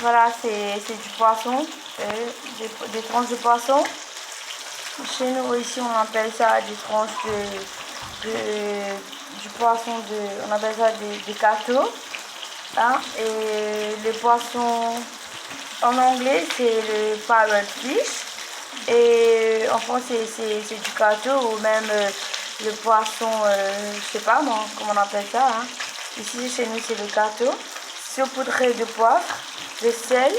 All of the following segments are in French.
Voilà, c'est du poisson, des tranches de poisson. Chez nous, ici, on appelle ça des tranches du poisson, on appelle ça des cathos. Hein, et les poissons, en anglais, c'est le parrot fish. Et en français, c'est du cathos ou même le poisson, je sais pas moi, comment on appelle ça. Hein. Ici, chez nous, c'est le cathos. Saupoudré de poivre, de sel.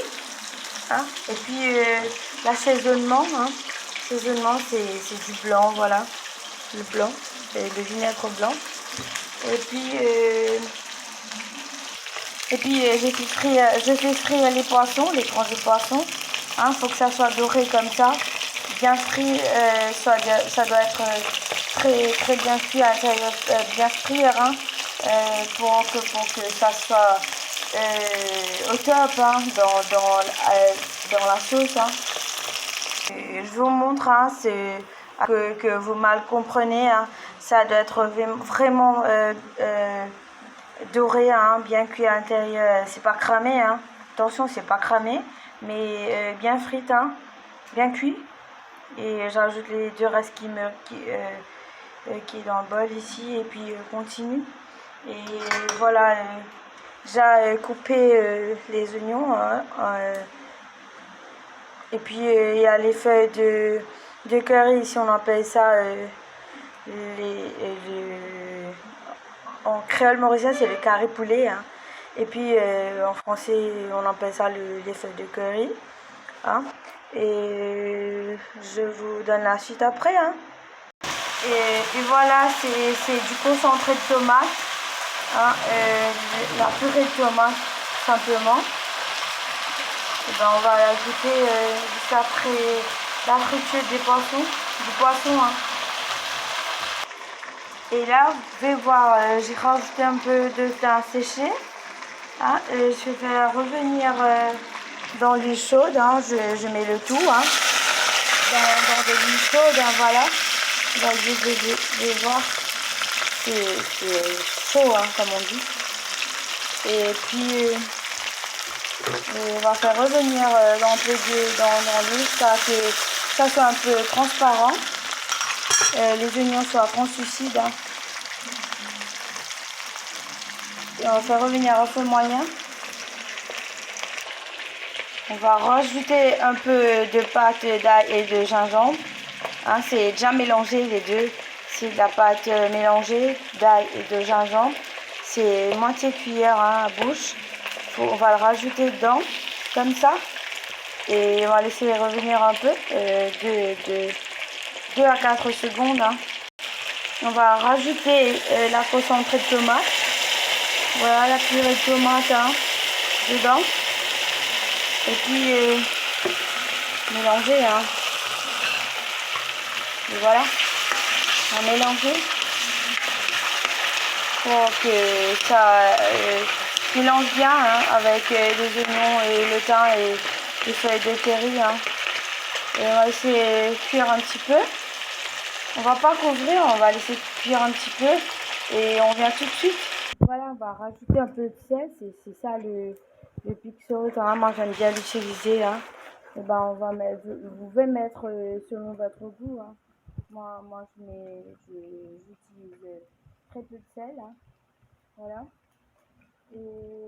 Hein. Et puis, l'assaisonnement, hein. L'assaisonnement, c'est du blanc, voilà. Le blanc, le vinaigre blanc. Et puis, je fais frire les poissons, les tranches de poisson. Hein, faut que ça soit doré comme ça. Bien frit, ça doit être très bien cuit à l'intérieur, bien frire, hein, pour que ça soit au top, hein, dans la sauce. Hein. Et je vous montre, hein, que vous mal comprenez. Hein, ça doit être vraiment doré, hein, bien cuit à l'intérieur. C'est pas cramé, hein. Attention, c'est pas cramé, mais bien frit, hein, bien cuit. Et j'ajoute les deux restes qui est dans le bol ici, et puis continue. Et voilà, j'ai coupé les oignons, hein, et puis il y a les feuilles de curry, ici on appelle ça en créole mauricien c'est le carré poulet, hein. Et puis en français on appelle ça les feuilles de curry, hein. Et je vous donne la suite après, hein. Et voilà, c'est du concentré de tomate, hein, la purée de tomate simplement. Et ben on va l'ajouter juste après la friture du poisson, hein. Et là, vous pouvez voir, j'ai rajouté un peu de thym séché. Hein, je vais faire revenir dans l'huile chaude, hein, je mets le tout, hein, dans de l'huile chaude, hein, voilà. Là, je vais voir, c'est chaud, hein, comme on dit. Et puis, on va faire revenir dans l'huile jusqu'à ce que ça soit un peu transparent. Les oignons soient translucides. Hein. Et on va faire revenir à feu moyen. On va rajouter un peu de pâte d'ail et de gingembre. Hein, c'est déjà mélangé les deux. C'est de la pâte mélangée d'ail et de gingembre. C'est moitié cuillère, hein, à bouche. On va le rajouter dedans, comme ça. Et on va laisser revenir un peu, 2 à 4 secondes. Hein. On va rajouter la concentrée de tomate. Voilà la purée de tomate, hein, dedans. Et puis mélanger, hein. Et voilà, on va mélanger pour que ça mélange bien, hein, avec les oignons et le thym et les feuilles de curry. Hein. Et on va laisser cuire un petit peu. On va pas couvrir, on va laisser cuire un petit peu et on vient tout de suite. Voilà, on va rajouter un peu de sel, c'est ça le pixel, hein. Moi j'aime bien l'utiliser, hein. Et ben on va mettre, vous pouvez mettre selon votre goût, hein. Moi j'utilise très peu de sel, hein. Voilà. Et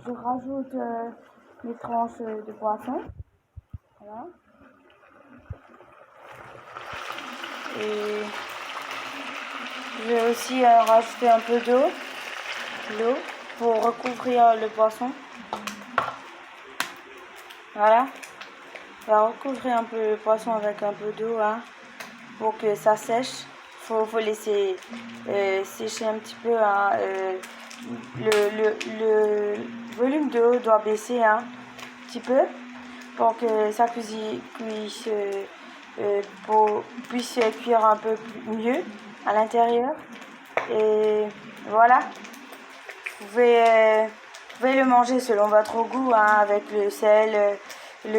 je rajoute mes tranches de poisson. Voilà. Et je vais aussi rajouter un peu d'eau pour recouvrir le poisson. Voilà. On va recouvrir un peu le poisson avec un peu d'eau, hein, pour que ça sèche. Faut laisser sécher un petit peu, hein, le volume d'eau doit baisser, hein, un petit peu pour que ça puisse cuire un peu mieux à l'intérieur. Et voilà, vous pouvez le manger selon votre goût, hein, avec le sel,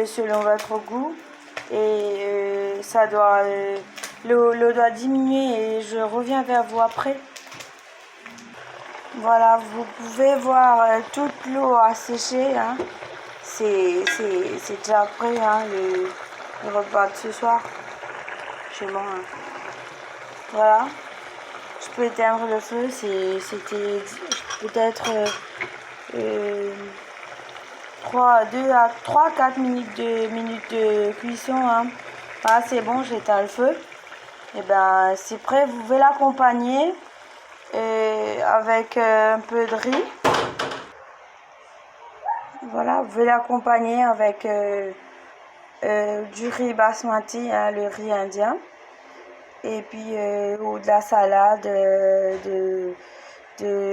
selon votre goût. Et ça doit l'eau doit diminuer et je reviens vers vous après. Voilà, vous pouvez voir toute l'eau a séché. Hein. C'est déjà prêt, hein, le repas de ce soir chez moi. Hein. Voilà, je peux éteindre le feu. C'était peut-être 3-4 minutes de cuisson. Hein. Voilà, c'est bon, j'éteins le feu. Et ben c'est prêt, vous pouvez l'accompagner avec un peu de riz. Voilà, vous pouvez l'accompagner avec du riz basmati, hein, le riz indien. Et puis ou de la salade de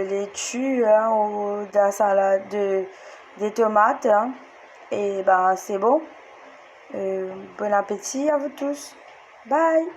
laitue, hein, ou de la salade des tomates. Hein. Et ben c'est bon. Bon appétit à vous tous. Bye.